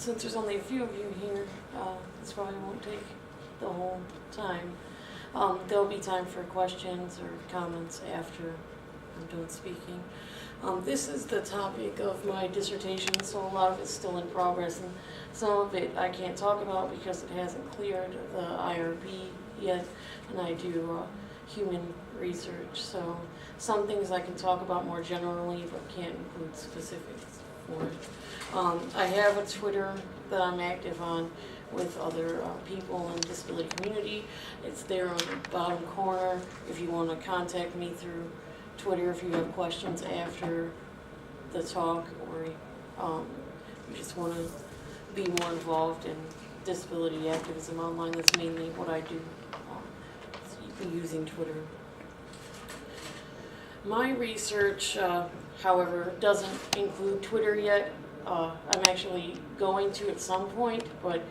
since there's only a few of you here, this probably won't take the whole time. There'll be time for questions or comments after I'm done speaking. This is the topic of my dissertation, so a lot of it's still in progress, and some of it I can't talk about because it hasn't cleared the IRB yet, and I do human research, so some things I can talk about more generally but can't include specifics for it. I have a Twitter that I'm active on with other people in the disability community. It's there on the bottom corner if you want to contact me through Twitter if you have questions after the talk, or you just want to be more involved in disability activism online. That's mainly what I do, using Twitter. My research, however, doesn't include Twitter yet. I'm actually going to at some point, but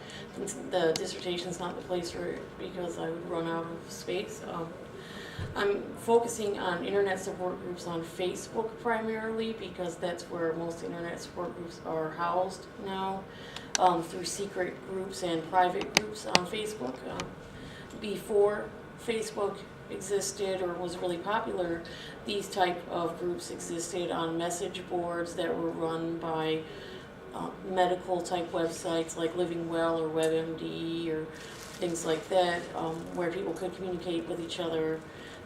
the dissertation's not the place for it because I would run out of space. I'm focusing on internet support groups on Facebook primarily because that's where most internet support groups are housed now, through secret groups and private groups on Facebook. Before Facebook existed or was really popular, these type of groups existed on message boards that were run by medical type websites like Living Well or WebMD or things like that, where people could communicate with each other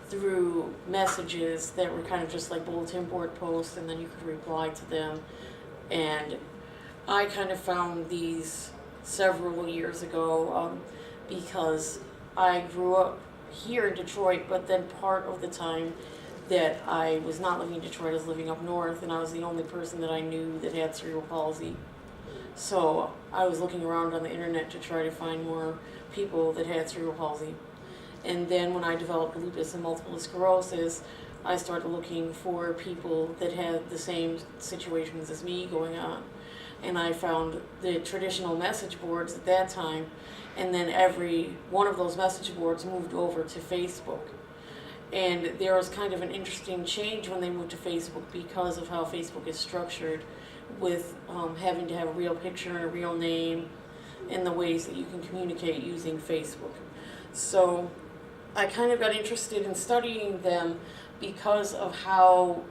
through messages that were kind of just like bulletin board posts, and then you could reply to them. And I kind of found these several years ago because I grew up here in Detroit, but then part of the time that I was not living in Detroit, I was living up north, and I was the only person that I knew that had cerebral palsy. So I was looking around on the internet to try to find more people that had cerebral palsy. And then when I developed lupus and multiple sclerosis, I started looking for people that had the same situations as me going on. And I found the traditional message boards at that time, and then every one of those message boards moved over to Facebook. And there was kind of an interesting change when they moved to Facebook because of how Facebook is structured, with having to have a real picture and a real name, and the ways that you can communicate using Facebook. So I kind of got interested in studying them because of how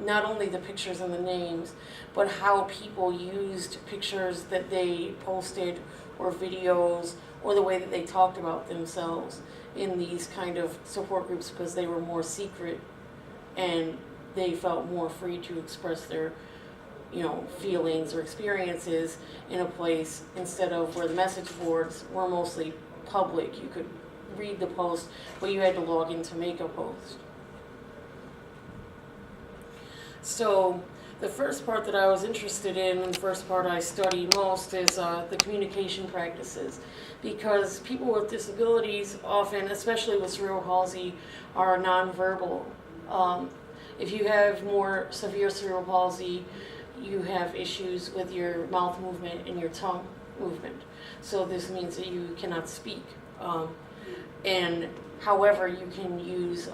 not only the pictures and the names, but how people used pictures that they posted or videos or the way that they talked about themselves in these kind of support groups, because they were more secret and they felt more free to express their feelings or experiences in a place, instead of where the message boards were mostly public. You could read the post, but you had to log in to make a post. So the first part that I was interested in, and the first part I study most, is the communication practices, because people with disabilities often, especially with cerebral palsy, are nonverbal. If you have more severe cerebral palsy, you have issues with your mouth movement and your tongue movement. So this means that you cannot speak. And however, you can use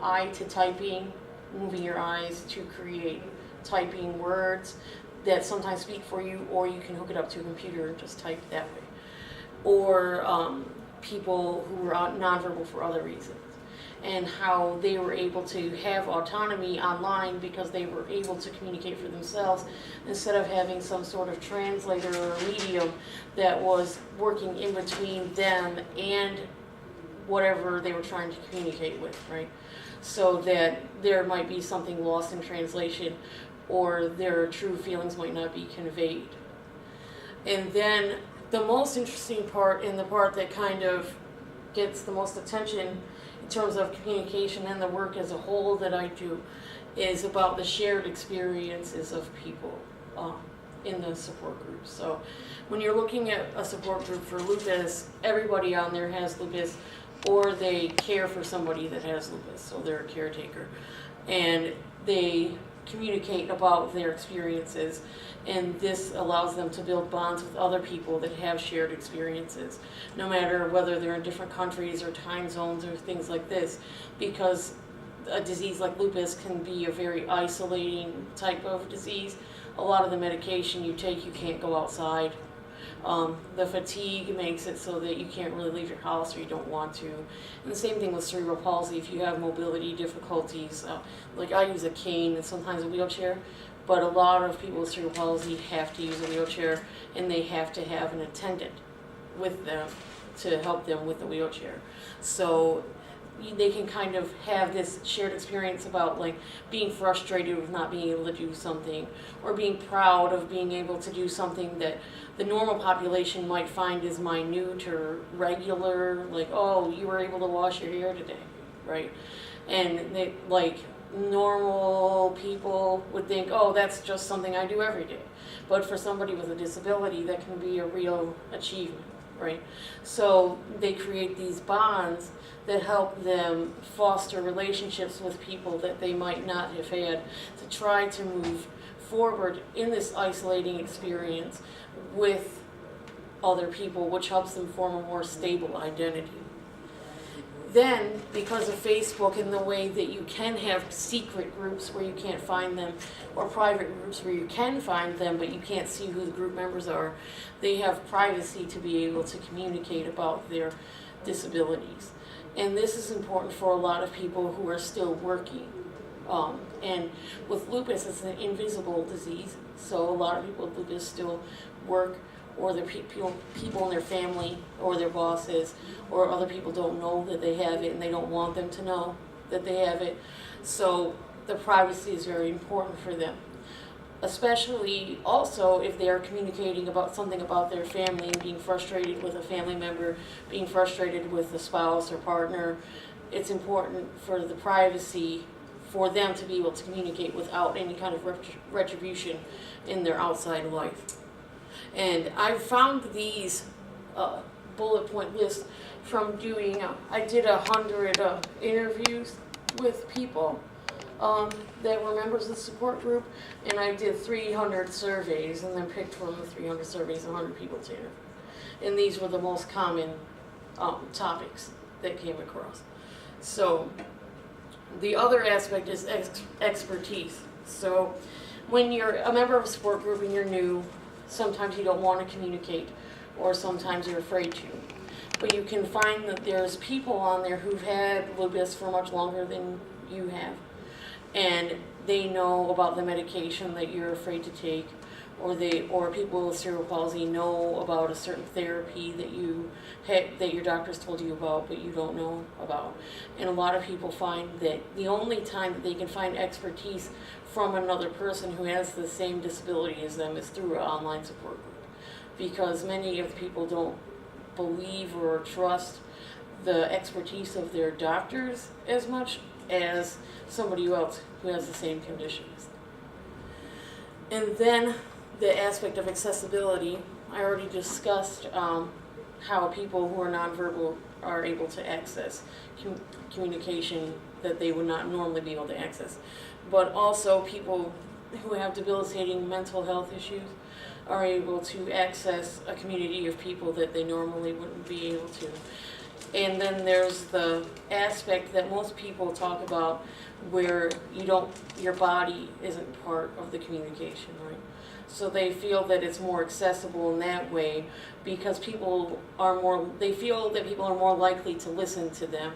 eye to typing, moving your eyes to create typing words that sometimes speak for you, or you can hook it up to a computer and just type that way. Or people who were nonverbal for other reasons, and how they were able to have autonomy online because they were able to communicate for themselves instead of having some sort of translator or medium that was working in between them and whatever they were trying to communicate with, right? So that there might be something lost in translation, or their true feelings might not be conveyed. And then the most interesting part, and the part that kind of gets the most attention in terms of communication and the work as a whole that I do, is about the shared experiences of people in the support groups. So when you're looking at a support group for lupus, everybody on there has lupus, or they care for somebody that has lupus, so they're a caretaker. And they communicate about their experiences, and this allows them to build bonds with other people that have shared experiences, no matter whether they're in different countries or time zones or things like this, because a disease like lupus can be a very isolating type of disease. A lot of the medication you take, you can't go outside The fatigue makes it so that you can't really leave your house or you don't want to. And the same thing with cerebral palsy. If you have mobility difficulties, like I use a cane and sometimes a wheelchair, but a lot of people with cerebral palsy have to use a wheelchair, and they have to have an attendant with them to help them with the wheelchair. So they can kind of have this shared experience about like being frustrated with not being able to do something, or being proud of being able to do something that the normal population might find is minute or regular, like, oh, you were able to wash your hair today, right? And they, like, normal people would think, oh, that's just something I do every day. But for somebody with a disability, that can be a real achievement, right? So they create these bonds that help them foster relationships with people that they might not have had, to try to move forward in this isolating experience with other people, which helps them form a more stable identity. Then, because of Facebook and the way that you can have secret groups where you can't find them, or private groups where you can find them but you can't see who the group members are, they have privacy to be able to communicate about their disabilities. And this is important for a lot of people who are still working. And with lupus, it's an invisible disease, so a lot of people with lupus still work, or their people in their family or their bosses or other people don't know that they have it, and they don't want them to know that they have it. So the privacy is very important for them, especially also if they are communicating about something about their family and being frustrated with a family member, being frustrated with a spouse or partner. It's important for the privacy for them to be able to communicate without any kind of retribution in their outside life. And I found these bullet point lists from doing, I did 100 interviews with people that were members of the support group, and I did 300 surveys, and then picked from the 300 surveys 100 people to interview. And these were the most common topics that came across. So the other aspect is expertise. So when you're a member of a support group and you're new, sometimes you don't want to communicate, or sometimes you're afraid to. But you can find that there's people on there who've had lupus for much longer than you have, and they know about the medication that you're afraid to take, or people with cerebral palsy know about a certain therapy that your doctors told you about but you don't know about. And a lot of people find that the only time that they can find expertise from another person who has the same disability as them is through an online support group, because many of the people don't believe or trust the expertise of their doctors as much as somebody else who has the same conditions. And then the aspect of accessibility, I already discussed how people who are nonverbal are able to access communication that they would not normally be able to access. But also people who have debilitating mental health issues are able to access a community of people that they normally wouldn't be able to. And then there's the aspect that most people talk about where your body isn't part of the communication, right? So they feel that it's more accessible in that way because they feel that people are more likely to listen to them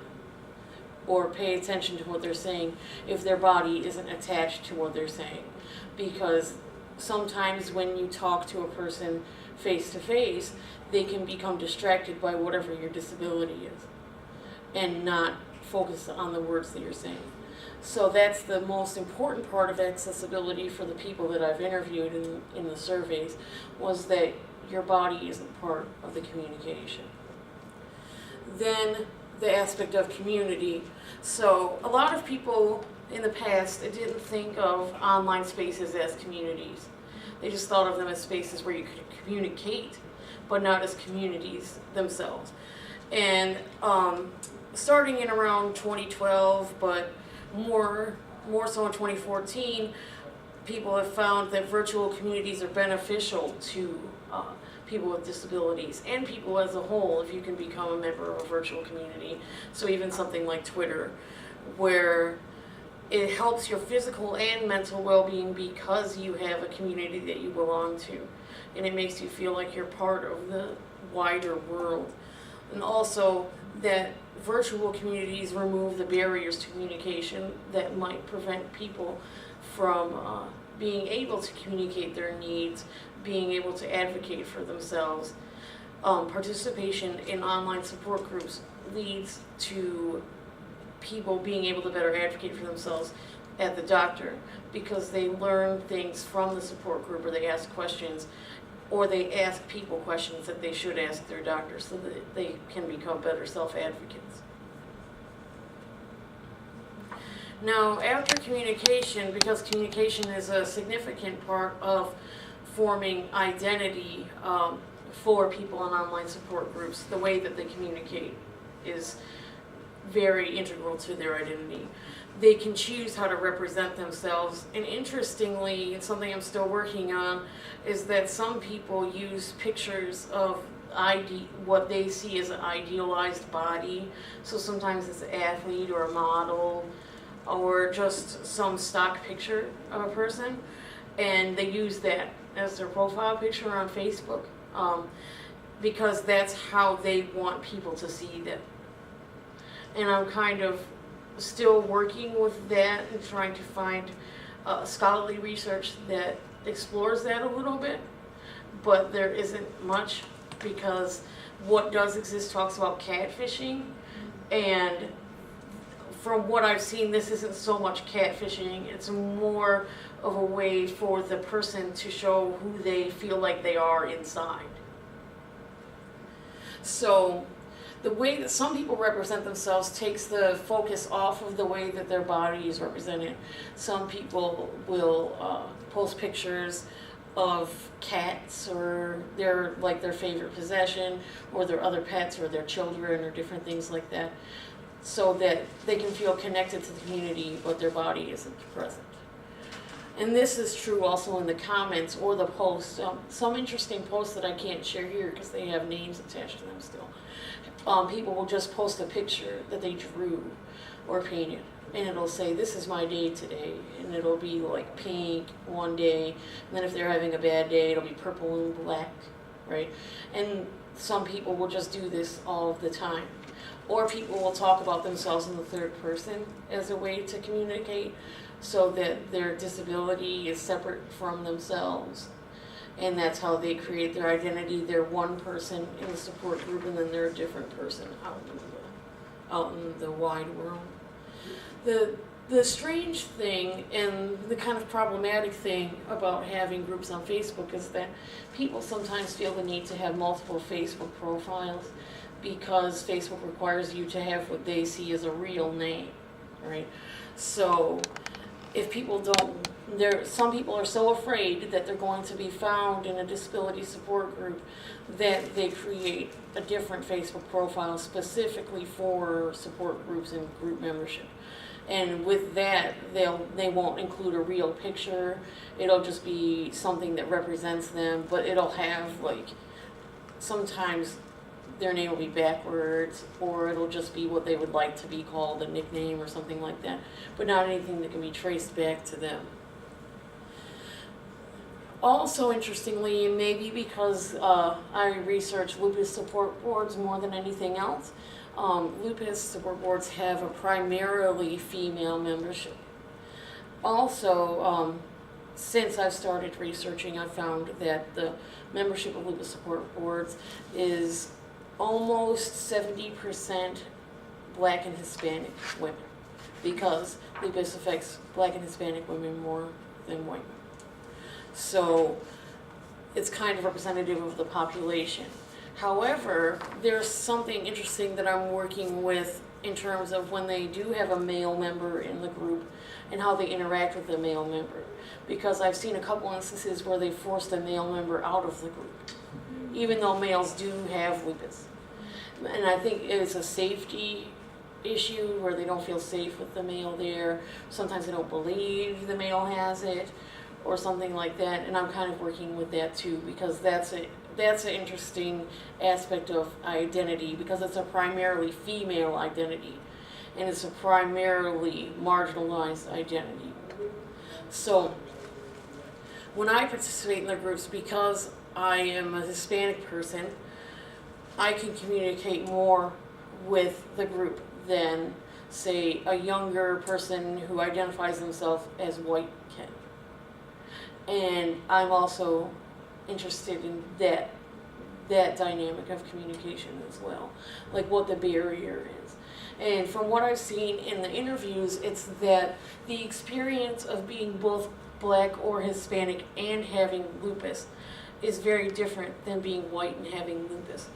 or pay attention to what they're saying if their body isn't attached to what they're saying. Because sometimes when you talk to a person face to face, they can become distracted by whatever your disability is and not focus on the words that you're saying. So that's the most important part of accessibility for the people that I've interviewed in the surveys, was that your body isn't part of the communication. Then the aspect of community. So a lot of people in the past didn't think of online spaces as communities. They just thought of them as spaces where you could communicate, but not as communities themselves. And starting in around 2012, but more so in 2014, people have found that virtual communities are beneficial to people with disabilities and people as a whole if you can become a member of a virtual community. So even something like Twitter, where it helps your physical and mental well-being because you have a community that you belong to, and it makes you feel like you're part of the wider world. And also that virtual communities remove the barriers to communication that might prevent people from being able to communicate their needs, being able to advocate for themselves. Participation in online support groups leads to people being able to better advocate for themselves at the doctor, because they learn things from the support group, or they ask questions, or they ask people questions that they should ask their doctor, so that they can become better self-advocates. Now, after communication, because communication is a significant part of forming identity for people in online support groups, the way that they communicate is very integral to their identity. They can choose how to represent themselves, and interestingly, it's something I'm still working on, is that some people use pictures of what they see as an idealized body. So sometimes it's an athlete or a model or just some stock picture of a person, and they use that as their profile picture on Facebook because that's how they want people to see them. And I'm kind of still working with that and trying to find scholarly research that explores that a little bit, but there isn't much, because what does exist talks about catfishing, and from what I've seen, this isn't so much catfishing, it's more of a way for the person to show who they feel like they are inside. So the way that some people represent themselves takes the focus off of the way that their body is represented. Some people will post pictures of cats, or their favorite possession, or their other pets, or their children, or different things like that, so that they can feel connected to the community, but their body isn't present. And this is true also in the comments or the posts. Some interesting posts that I can't share here because they have names attached to them still. People will just post a picture that they drew or painted, and it'll say, "This is my day today," and it'll be like pink one day, and then if they're having a bad day, it'll be purple and black, right? And some people will just do this all the time. Or people will talk about themselves in the third person as a way to communicate, so that their disability is separate from themselves. And that's how they create their identity. They're one person in the support group, and then they're a different person out in the wide world. The strange thing, and the kind of problematic thing about having groups on Facebook, is that people sometimes feel the need to have multiple Facebook profiles, because Facebook requires you to have what they see as a real name, right? So if people don't, some people are so afraid that they're going to be found in a disability support group that they create a different Facebook profile specifically for support groups and group membership. And with that, they won't include a real picture. It'll just be something that represents them, but it'll have, sometimes their name will be backwards, or it'll just be what they would like to be called, a nickname or something like that, but not anything that can be traced back to them. Also, interestingly, maybe because I research lupus support boards more than anything else, lupus support boards have a primarily female membership. Also, since I've started researching, I've found that the membership of lupus support boards is almost 70% Black and Hispanic women, because lupus affects Black and Hispanic women more than white women. So it's kind of representative of the population. However, there's something interesting that I'm working with in terms of when they do have a male member in the group and how they interact with the male member. Because I've seen a couple instances where they forced a male member out of the group, even though males do have lupus. And I think it's a safety issue where they don't feel safe with the male there. Sometimes they don't believe the male has it, or something like that. And I'm kind of working with that too, because that's an interesting aspect of identity, because it's a primarily female identity. and it's a primarily marginalized identity. So when I participate in the groups, because I am a Hispanic person, I can communicate more with the group than, say, a younger person who identifies themselves as white can. And I'm also interested in that dynamic of communication as well, like what the barrier is. And from what I've seen in the interviews, it's that the experience of being both Black or Hispanic and having lupus is very different than being white and having lupus,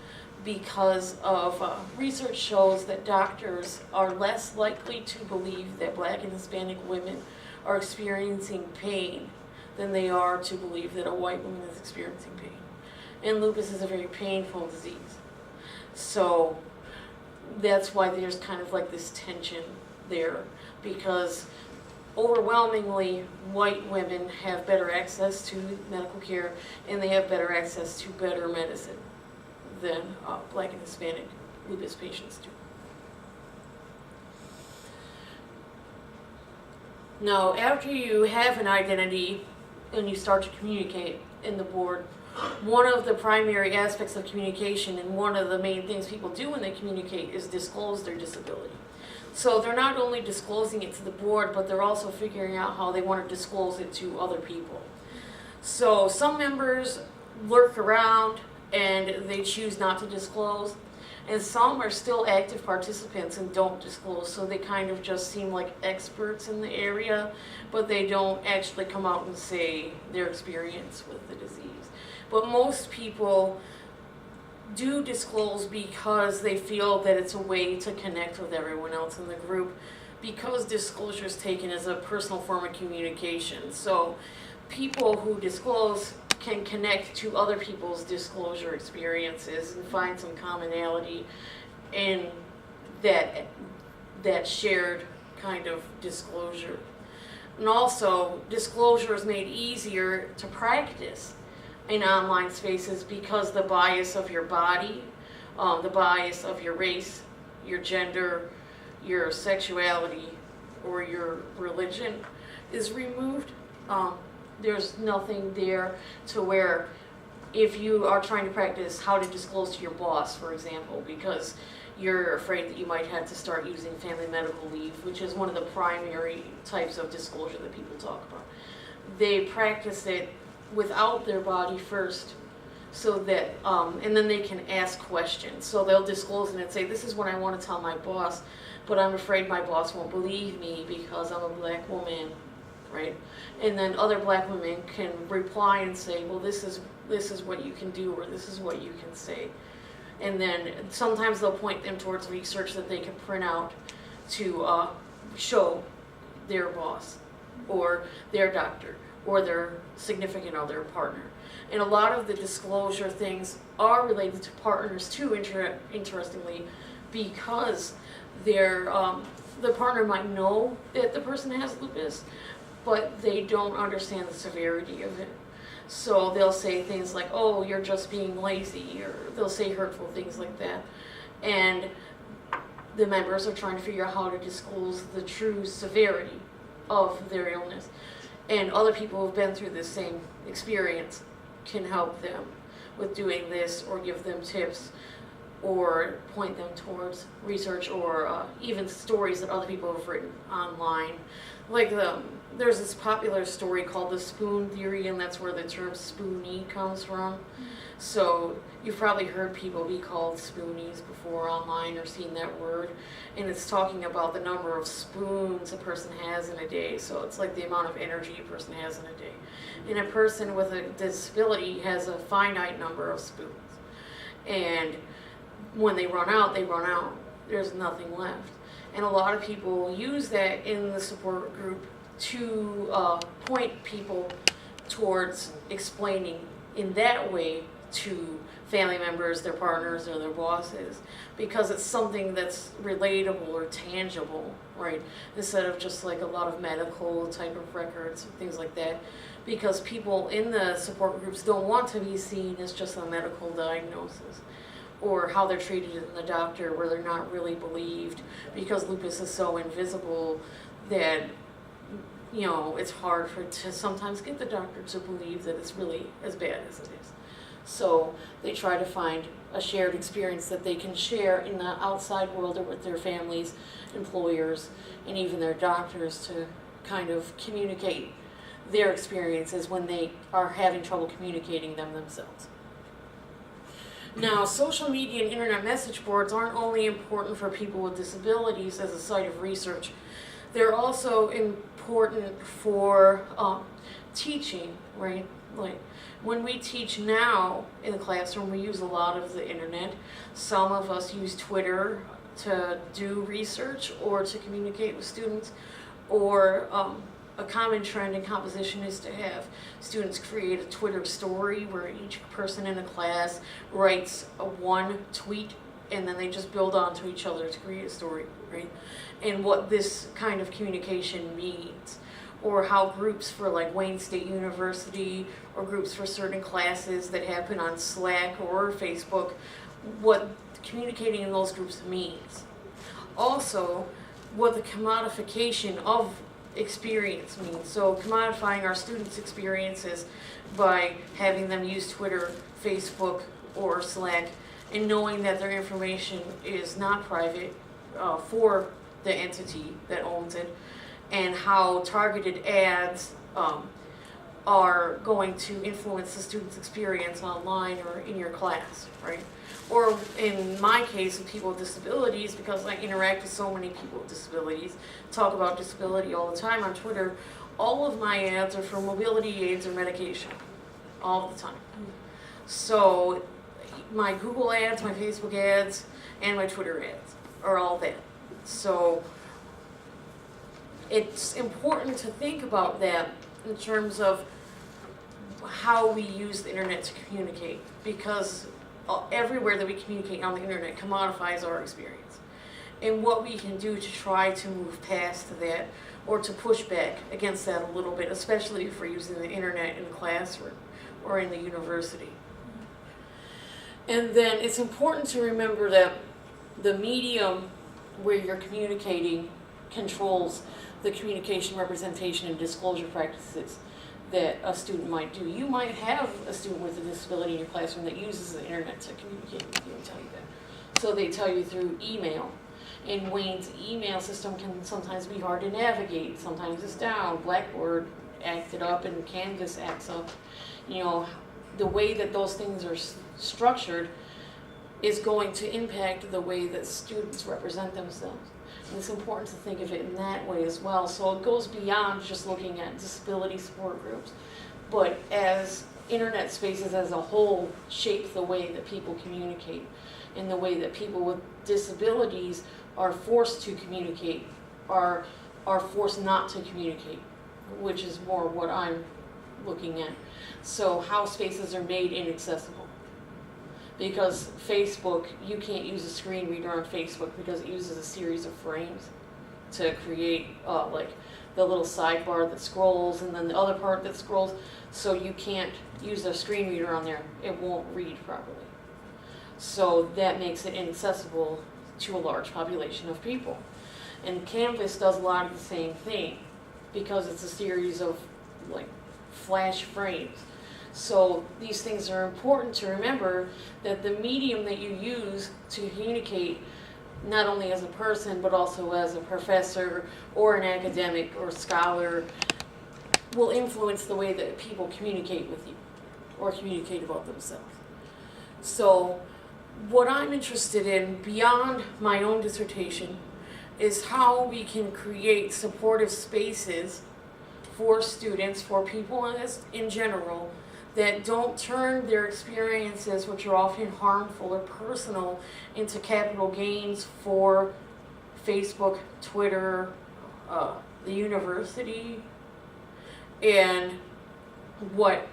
because of research shows that doctors are less likely to believe that Black and Hispanic women are experiencing pain than they are to believe that a white woman is experiencing pain. And lupus is a very painful disease. So that's why there's kind of like this tension there, because overwhelmingly white women have better access to medical care and they have better access to better medicine than Black and Hispanic lupus patients do. Now, after you have an identity and you start to communicate in the board, one of the primary aspects of communication and one of the main things people do when they communicate is disclose their disability. So they're not only disclosing it to the board, but they're also figuring out how they want to disclose it to other people. So some members lurk around and they choose not to disclose, and some are still active participants and don't disclose, so they kind of just seem like experts in the area, but they don't actually come out and say their experience with the disease. But most people do disclose because they feel that it's a way to connect with everyone else in the group, because disclosure is taken as a personal form of communication. So people who disclose can connect to other people's disclosure experiences and find some commonality in that shared kind of disclosure. And also, disclosure is made easier to practice in online spaces because the bias of your body, the bias of your race, your gender, your sexuality, or your religion is removed. There's nothing there to where if you are trying to practice how to disclose to your boss, for example, because you're afraid that you might have to start using family medical leave, which is one of the primary types of disclosure that people talk about. They practice it without their body first, so that, and then they can ask questions. So they'll disclose it and say, this is what I want to tell my boss, but I'm afraid my boss won't believe me because I'm a Black woman, right? And then other Black women can reply and say, well, this is what you can do, or this is what you can say. And then sometimes they'll point them towards research that they can print out to show their boss, or their doctor, or their significant other partner. And a lot of the disclosure things are related to partners too, interestingly, because the partner might know that the person has lupus, but they don't understand the severity of it. So they'll say things like, oh, you're just being lazy, or they'll say hurtful things like that. And the members are trying to figure out how to disclose the true severity of their illness. And other people who have been through this same experience can help them with doing this, or give them tips, or point them towards research, or even stories that other people have written online. Like there's this popular story called the spoon theory, and that's where the term spoonie comes from. So you've probably heard people be called spoonies before online, or seen that word, and it's talking about the number of spoons a person has in a day. So it's like the amount of energy a person has in a day. And a person with a disability has a finite number of spoons, and when they run out, they run out. There's nothing left. And a lot of people use that in the support group to point people towards explaining in that way to family members, their partners, or their bosses, because it's something that's relatable or tangible, right? Instead of just like a lot of medical type of records, things like that. Because people in the support groups don't want to be seen as just a medical diagnosis, or how they're treated in the doctor, where they're not really believed because lupus is so invisible that, you know, it's hard to sometimes get the doctor to believe that it's really as bad as it is. So they try to find a shared experience that they can share in the outside world or with their families, employers, and even their doctors to kind of communicate their experiences when they are having trouble communicating them themselves. Now, social media and internet message boards aren't only important for people with disabilities as a site of research, they're also important for teaching, right? Like, when we teach now in the classroom, we use a lot of the internet. Some of us use Twitter to do research or to communicate with students, or a common trend in composition is to have students create a Twitter story where each person in a class writes one tweet and then they just build onto each other to create a story, right? And what this kind of communication means, or how groups for like Wayne State University or groups for certain classes that happen on Slack or Facebook, what communicating in those groups means. Also, what the commodification of experience means. So commodifying our students' experiences by having them use Twitter, Facebook, or Slack, and knowing that their information is not private for the entity that owns it, and how targeted ads are going to influence the student's experience online or in your class, right? Or in my case, with people with disabilities, because I interact with so many people with disabilities, talk about disability all the time on Twitter, all of my ads are for mobility aids or medication, all the time. So my Google ads, my Facebook ads, and my Twitter ads are all that. So it's important to think about that in terms of how we use the internet to communicate, because everywhere that we communicate on the internet commodifies our experience. And what we can do to try to move past that, or to push back against that a little bit, especially if we're using the internet in the classroom or in the university. And then it's important to remember that the medium where you're communicating controls the communication, representation, and disclosure practices that a student might do. You might have a student with a disability in your classroom that uses the internet to communicate with you and tell you that. So they tell you through email. And Wayne's email system can sometimes be hard to navigate. Sometimes it's down. Blackboard acted up and Canvas acts up. You know, the way that those things are structured is going to impact the way that students represent themselves. And it's important to think of it in that way as well. So it goes beyond just looking at disability support groups, but as internet spaces as a whole shape the way that people communicate, and the way that people with disabilities are forced to communicate, are forced not to communicate, which is more what I'm looking at. So how spaces are made inaccessible. Because Facebook, you can't use a screen reader on Facebook because it uses a series of frames to create like the little sidebar that scrolls and then the other part that scrolls. So you can't use a screen reader on there. It won't read properly. So that makes it inaccessible to a large population of people. And Canvas does a lot of the same thing because it's a series of like flash frames. So these things are important to remember, that the medium that you use to communicate, not only as a person but also as a professor or an academic or scholar, will influence the way that people communicate with you or communicate about themselves. So what I'm interested in beyond my own dissertation is how we can create supportive spaces for students, for people in general, that don't turn their experiences, which are often harmful or personal, into capital gains for Facebook, Twitter, the university, and what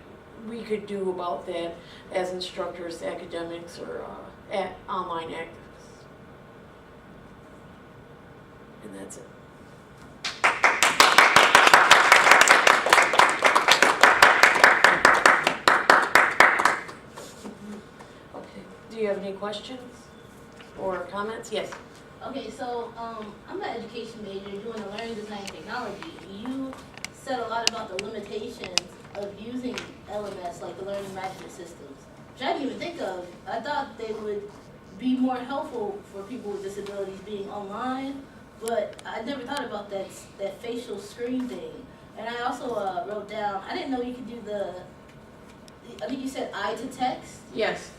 we could do about that as instructors, academics, or online activists. And that's it. Do you have any questions or comments? Yes. Okay, so I'm an education major doing a learning design technology. You said a lot about the limitations of using LMS, like the learning management systems, which I didn't even think of. I thought they would be more helpful for people with disabilities being online, but I never thought about that facial screen thing. And I also wrote down, I didn't know you could do I think you said eye to text. Yes.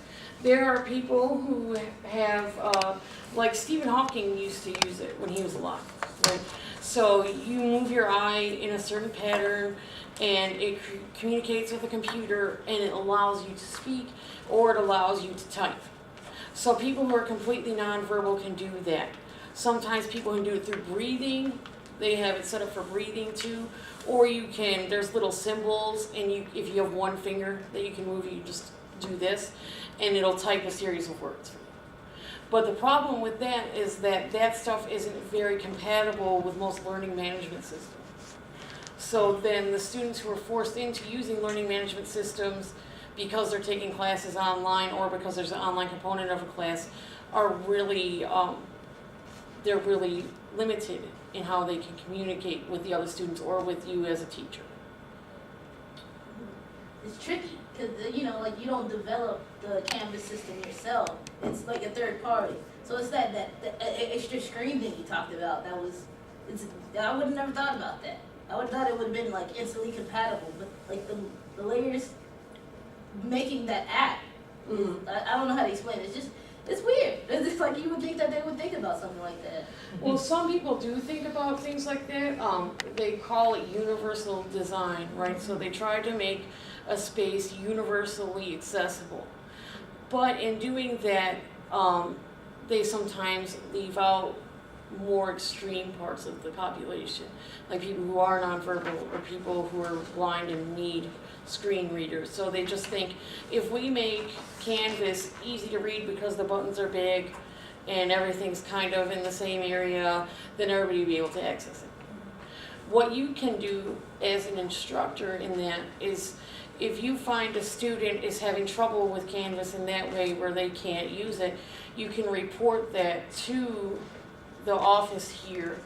There are people who have, like Stephen Hawking used to use it when he was alive, right? So you move your eye in a certain pattern and it communicates with the computer and it allows you to speak or it allows you to type. So people who are completely nonverbal can do that. Sometimes people can do it through breathing. They have it set up for breathing too. Or you can, there's little symbols and if you have one finger that you can move, you just do this and it'll type a series of words for you. But the problem with that is that stuff isn't very compatible with most learning management systems. So then the students who are forced into using learning management systems because they're taking classes online or because there's an online component of a class are really, they're really limited in how they can communicate with the other students or with you as a teacher. It's tricky because like you don't develop the Canvas system yourself. It's like a third party. So it's that extra screen thing you talked about. I would have never thought about that. I would have thought it would have been like instantly compatible, but like the layers making that app. I don't know how to explain it. It's weird. It's just like you would think that they would think about something like that. Well, some people do think about things like that. They call it universal design, right? So they try to make a space universally accessible. But in doing that, they sometimes leave out more extreme parts of the population, like people who are nonverbal or people who are blind and need screen readers. So they just think if we make Canvas easy to read because the buttons are big and everything's kind of in the same area, then everybody will be able to access it. What you can do as an instructor in that is if you find a student is having trouble with Canvas in that way where they can't use it, you can report that to the office here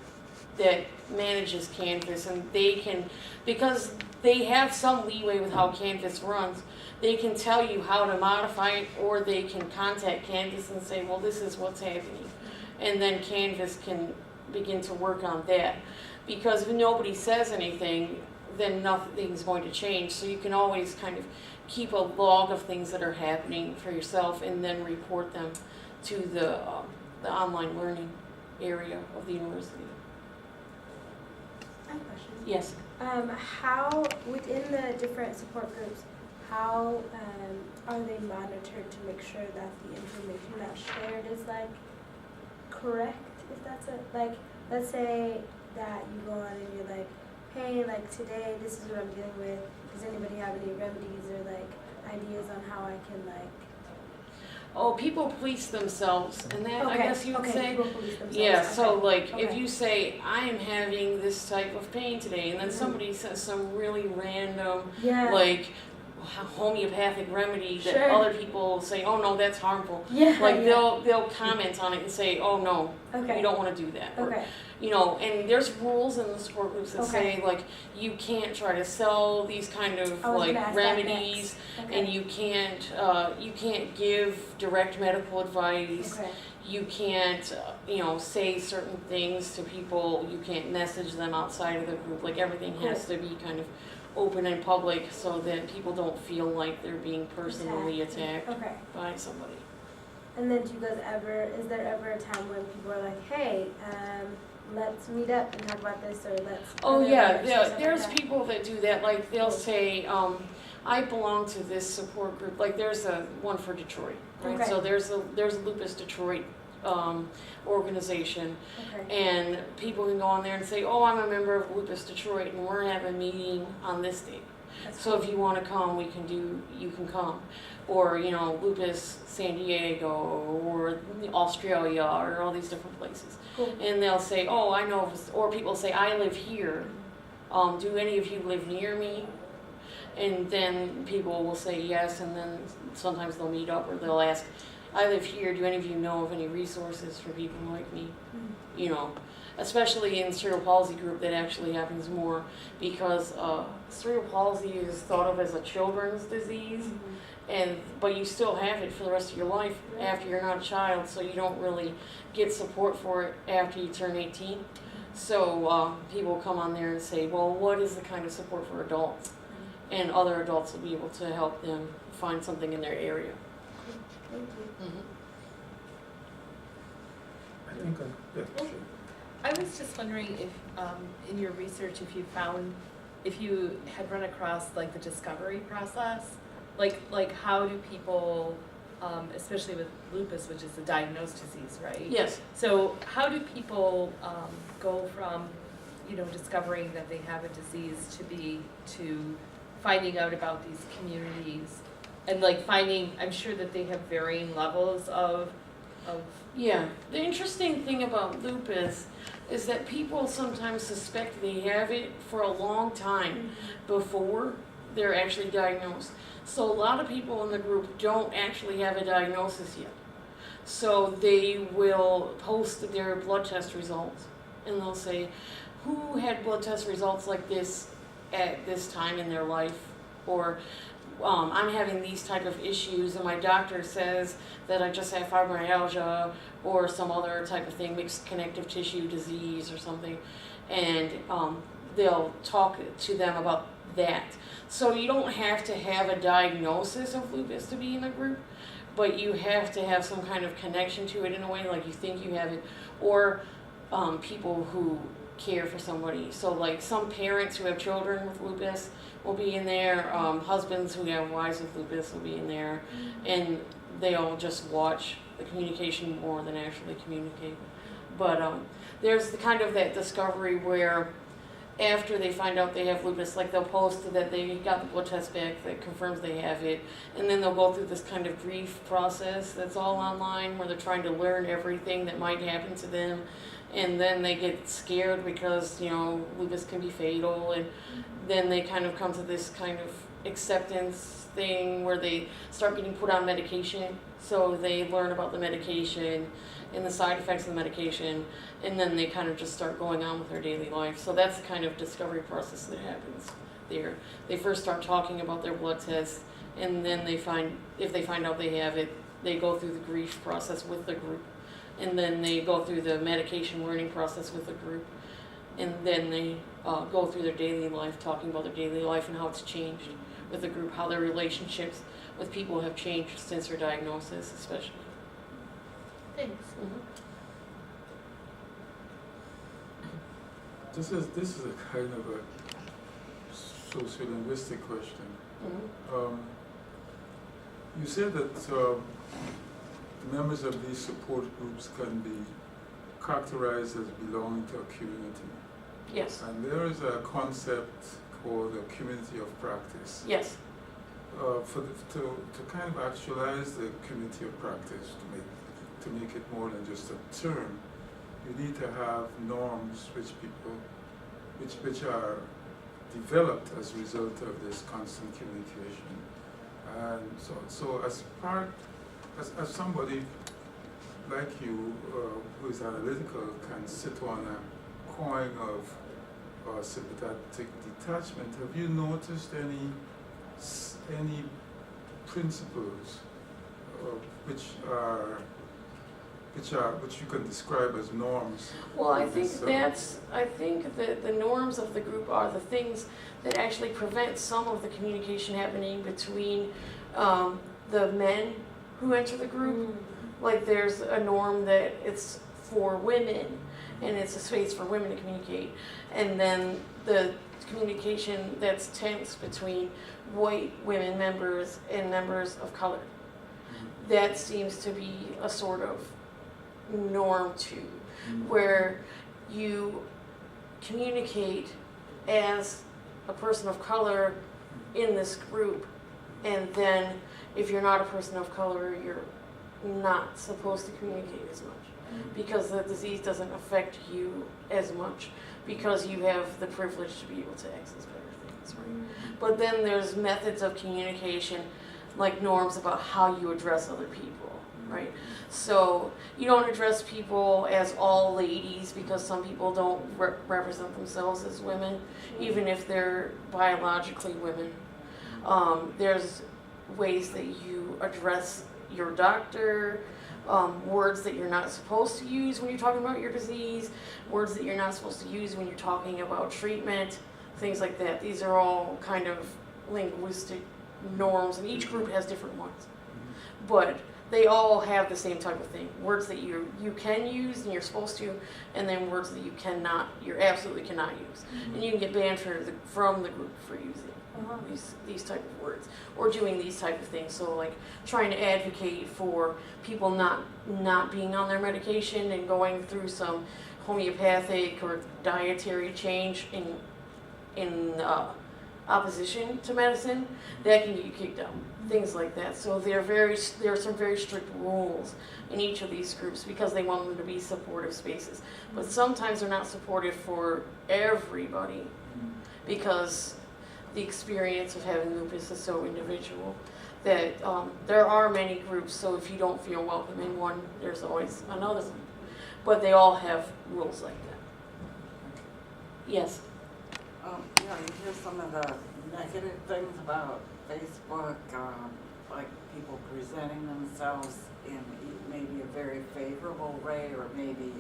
that manages Canvas, and they can, because they have some leeway with how Canvas runs, they can tell you how to modify it, or they can contact Canvas and say, well, this is what's happening. And then Canvas can begin to work on that. Because if nobody says anything, then nothing's going to change. So you can always kind of keep a log of things that are happening for yourself and then report them to the online learning area of the university. I have a question. Yes. How, within the different support groups, how are they monitored to make sure that the information that's shared is like correct, if that's it? Like, let's say that you go on and you're like, hey, like today this is what I'm dealing with. Does anybody have any remedies or like ideas on how I can like? Oh, people police themselves, and that, I guess you would say. People police themselves. Yeah, okay. so like if Okay. you say, I am having this type of pain today, and then somebody says some really random, Yeah. like homeopathic remedy that Sure. other people say, oh no, that's harmful. Yeah. Like yeah. they'll comment on it and say, oh no, Okay. you don't want to do that. Or, Okay. you know, and there's rules in the support groups that say like you can't try to sell these kind of I was like gonna ask that remedies, next. Okay. and you can't give direct medical advice. Okay. You can't say certain things to people. You can't message them outside of the group. Like everything has to be kind of open and public so that people don't feel like they're being personally attacked Okay. by somebody. And then is there ever a time when people are like, hey, let's meet up and talk about this, or let's. Oh have yeah, dinner or something there's like that? people that do that. Like they'll say, I belong to this support group. Like there's one for Detroit, right? Okay. So there's a Lupus Detroit organization, Okay. and people can go on there and say, oh, I'm a member of Lupus Detroit, and we're having a meeting on this date. That's So if you want to come, you can come. Or, Lupus San Diego, or Australia, or all these different places. Cool. And they'll say, oh, I know, or people say, I live here. Do any of you live near me? And then people will say yes, and then sometimes they'll meet up, or they'll ask, I live here, do any of you know of any resources for people like me? You know, especially in cerebral palsy group, that actually happens more because cerebral palsy is thought of as a children's disease, but you still have it for the rest of your life after you're not a child, so you don't really get support for it after you turn 18. So people come on there and say, well, what is the kind of support for adults? And other adults will be able to help them find something in their area. Thank you. I think, yeah, sure. I was just wondering if, in your research, if you had run across like the discovery process, like how do people, especially with lupus, which is a diagnosed disease, right? Yes. So how do people go from, discovering that they have a disease to finding out about these communities and like I'm sure that they have varying levels of. Yeah, the interesting thing about lupus is that people sometimes suspect they have it for a long time before they're actually diagnosed. So a lot of people in the group don't actually have a diagnosis yet. So they will post their blood test results and they'll say, who had blood test results like this at this time in their life? Or I'm having these type of issues and my doctor says that I just have fibromyalgia or some other type of thing, mixed connective tissue disease or something, and they'll talk to them about that. So you don't have to have a diagnosis of lupus to be in a group, but you have to have some kind of connection to it in a way, like you think you have it, or people who care for somebody. So like some parents who have children with lupus will be in there, husbands who have wives with lupus will be in there, and they'll just watch the communication more than actually communicate. But there's the kind of that discovery where after they find out they have lupus, like they'll post that they got the blood test back that confirms they have it, and then they'll go through this kind of grief process that's all online where they're trying to learn everything that might happen to them, and then they get scared because, lupus can be fatal, and then they kind of come to this kind of acceptance thing where they start getting put on medication, so they learn about the medication and the side effects of the medication, and then they kind of just start going on with their daily life. So that's the kind of discovery process that happens there. They first start talking about their blood test, and then if they find out they have it, they go through the grief process with the group, and then they go through the medication learning process with the group, and then they go through their daily life, talking about their daily life and how it's changed with the group, how their relationships with people have changed since their diagnosis, especially. Thanks. This is a kind of a sociolinguistic question. You said that the members of these support groups can be characterized as belonging to a community. Yes. And there is a concept called the community of practice. Yes. To kind of actualize the community of practice, to make it more than just a term, you need to have norms which are developed as a result of this constant communication. And so as somebody like you who is analytical can sit on a coin of sympathetic detachment, have you noticed any principles which you can describe as norms? Well, I think that the norms of the group are the things that actually prevent some of the communication happening between the men who enter the group. Like there's a norm that it's for women and it's a space for women to communicate, and then the communication that's tense between white women members and members of color. That seems to be a sort of norm too, where you communicate as a person of color in this group, and then if you're not a person of color, you're not supposed to communicate as much because the disease doesn't affect you as much because you have the privilege to be able to access better things, right? But then there's methods of communication, like norms about how you address other people. right? So you don't address people as all ladies because some people don't represent themselves as women, even if they're biologically women. There's ways that you address your doctor, words that you're not supposed to use when you're talking about your disease, words that you're not supposed to use when you're talking about treatment, things like that. These are all kind of linguistic norms, and each group has different ones. But they all have the same type of thing. Words that you can use and you're supposed to, and then words that you absolutely cannot use. And you can get banned from the group for using these type of words or doing these type of things. So like trying to advocate for people not being on their medication and going through some homeopathic or dietary change in opposition to medicine, that can get you kicked out. Things like that. So there are some very strict rules in each of these groups because they want them to be supportive spaces. But sometimes they're not supportive for everybody because the experience of having lupus is so individual that there are many groups. So if you don't feel welcome in one, there's always another one. But they all have rules like that. Yes. You hear some of the negative things about Facebook, like people presenting themselves in maybe a very favorable way or maybe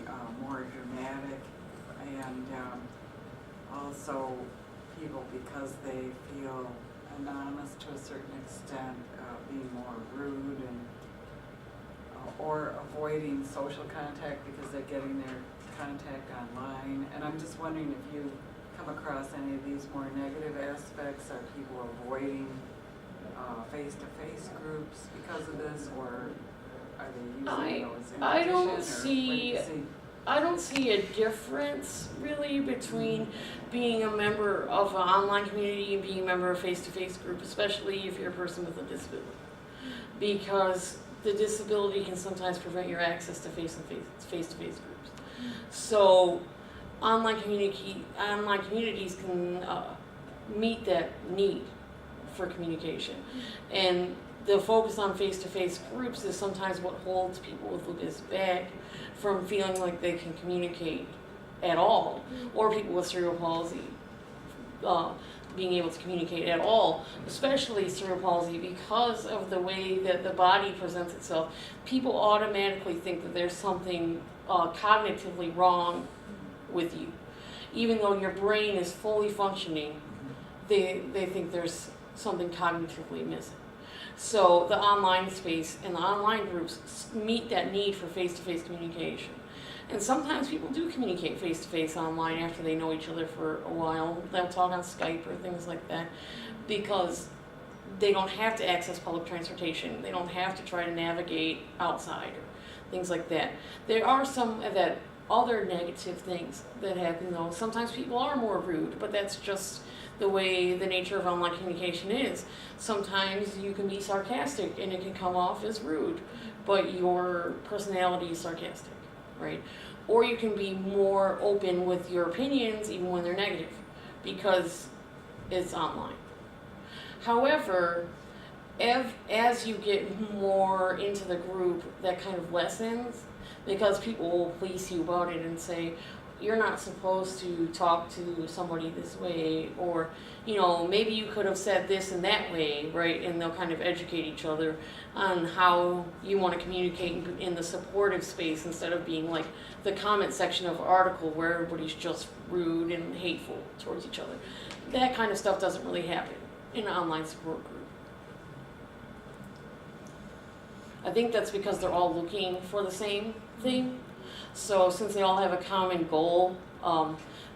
more dramatic, and also people, because they feel anonymous to a certain extent, being more rude and or avoiding social contact because they're getting their contact online. And I'm just wondering if you come across any of these more negative aspects. Are people avoiding face-to-face groups because of this, or are they using those in I don't addition, see- or what do you see? I don't see a difference really between being a member of an online community and being a member of a face-to-face group, especially if you're a person with a disability, because the disability can sometimes prevent your access to face-to-face groups. So online communities can meet that need for communication, and the focus on face-to-face groups is sometimes what holds people with lupus back from feeling like they can communicate at all, or people with cerebral palsy being able to communicate at all, especially cerebral palsy, because of the way that the body presents itself. People automatically think that there's something cognitively wrong with you. Even though your brain is fully functioning, they think there's something cognitively missing. So the online space and the online groups meet that need for face-to-face communication. And sometimes people do communicate face-to-face online after they know each other for a while. They'll talk on Skype or things like that because they don't have to access public transportation. They don't have to try to navigate outside or things like that. There are some of that other negative things that happen though. Sometimes people are more rude, but that's just the way the nature of online communication is. Sometimes you can be sarcastic and it can come off as rude, but your personality is sarcastic, right? Or you can be more open with your opinions even when they're negative because it's online. However, as you get more into the group, that kind of lessens because people will police you about it and say, you're not supposed to talk to somebody this way, or, you know, maybe you could have said this and that way, right? And they'll kind of educate each other on how you want to communicate in the supportive space instead of being like the comment section of an article where everybody's just rude and hateful towards each other. That kind of stuff doesn't really happen in an online support group. I think that's because they're all looking for the same thing. So since they all have a common goal,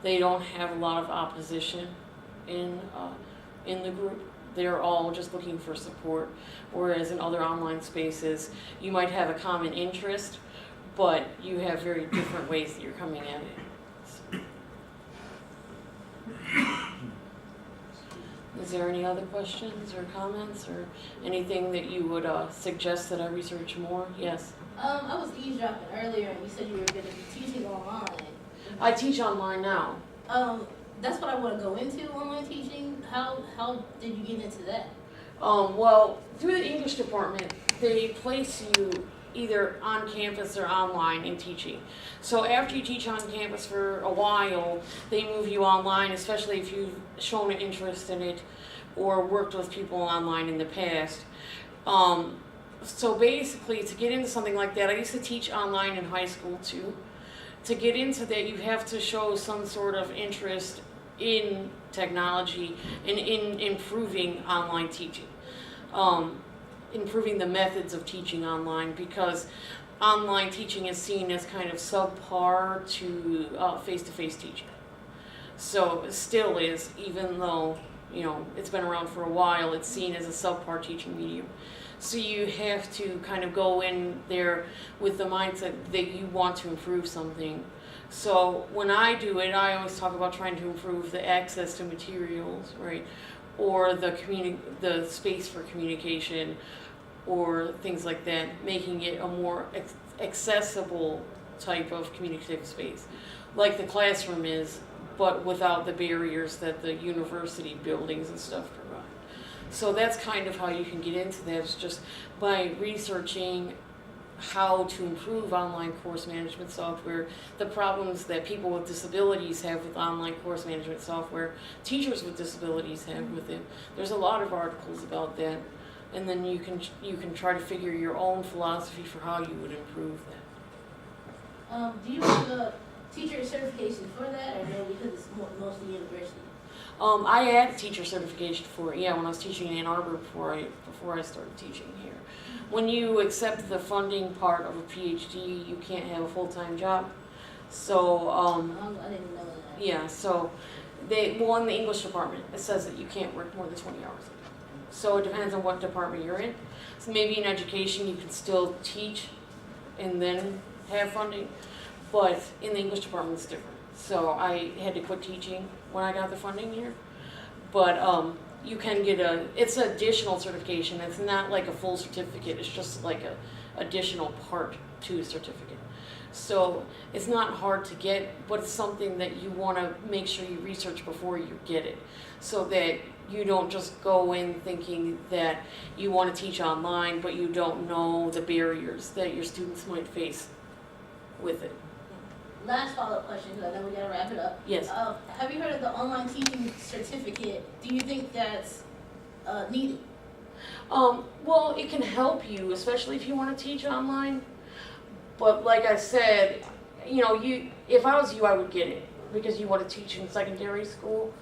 they don't have a lot of opposition in the group. They're all just looking for support. Whereas in other online spaces, you might have a common interest, but you have very different ways that you're coming at it. Is there any other questions or comments or anything that you would suggest that I research more? Yes. I was eavesdropping earlier, and you said you were going to be teaching online. I teach online now. That's what I want to go into, online teaching. How did you get into that? Well, through the English department, they place you either on campus or online in teaching. So after you teach on campus for a while, they move you online, especially if you've shown an interest in it or worked with people online in the past. So basically, to get into something like that, I used to teach online in high school too. To get into that, you have to show some sort of interest in technology and in improving online teaching. Improving the methods of teaching online, because online teaching is seen as kind of subpar to face-to-face teaching. So it still is, even though, you know, it's been around for a while, it's seen as a subpar teaching medium. So you have to kind of go in there with the mindset that you want to improve something. So when I do it, I always talk about trying to improve the access to materials, right? Or the space for communication, or things like that, making it a more accessible type of communicative space, like the classroom is, but without the barriers that the university buildings and stuff provide. So that's kind of how you can get into that, is just by researching how to improve online course management software, the problems that people with disabilities have with online course management software, teachers with disabilities have with it. There's a lot of articles about that, and then you can try to figure your own philosophy for how you would improve that. Do you have a teacher certification for that, or no, because it's mostly university? I had a teacher certification for it, yeah, when I was teaching in Ann Arbor before I started teaching here. When you accept the funding part of a PhD, you can't have a full-time job. So, I didn't know that. yeah, so in the English department, it says that you can't work more than 20 hours a day. So it depends on what department you're in. So maybe in education, you can still teach and then have funding, but in the English department, it's different. So I had to quit teaching when I got the funding here. But you can get it's an additional certification. It's not like a full certificate. It's just like a additional part to a certificate. So it's not hard to get, but it's something that you want to make sure you research before you get it, so that you don't just go in thinking that you want to teach online, but you don't know the barriers that your students might face with it. Last follow-up question, because I know we gotta wrap it up. Yes. Have you heard of the online teaching certificate? Do you think that's needed? Well, it can help you, especially if you want to teach online. But like I said, you know, if I was you, I would get it, because you want to teach in secondary school.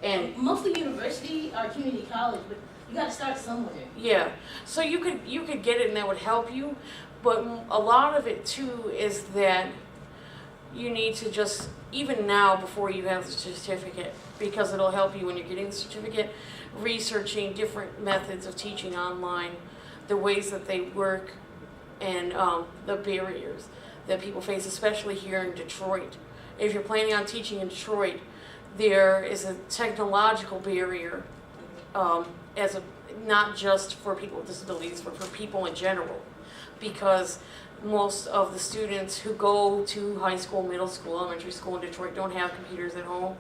And mostly university or community college, but you gotta start somewhere. yeah, so you could get it and that would help you, but a lot of it too is that you need to just, even now before you have the certificate, because it'll help you when you're getting the certificate, researching different methods of teaching online, the ways that they work, and the barriers that people face, especially here in Detroit. If you're planning on teaching in Detroit, there is a technological barrier, not just for people with disabilities, but for people in general, because most of the students who go to high school, middle school, elementary school in Detroit don't have computers at home,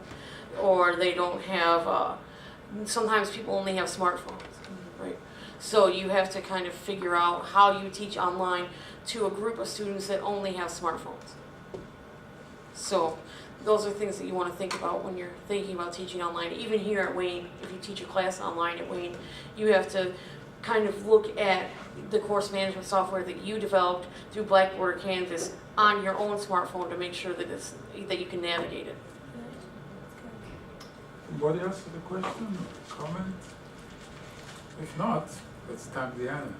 or they don't have, sometimes people only have smartphones, right? So you have to kind of figure out how you teach online to a group of students that only have smartphones. So those are things that you want to think about when you're thinking about teaching online. Even here at Wayne, if you teach a class online at Wayne, you have to kind of look at the course management software that you developed through Blackboard or Canvas on your own smartphone to make sure that you can navigate it. Anybody else with a question, comment? If not, let's thank Deanna.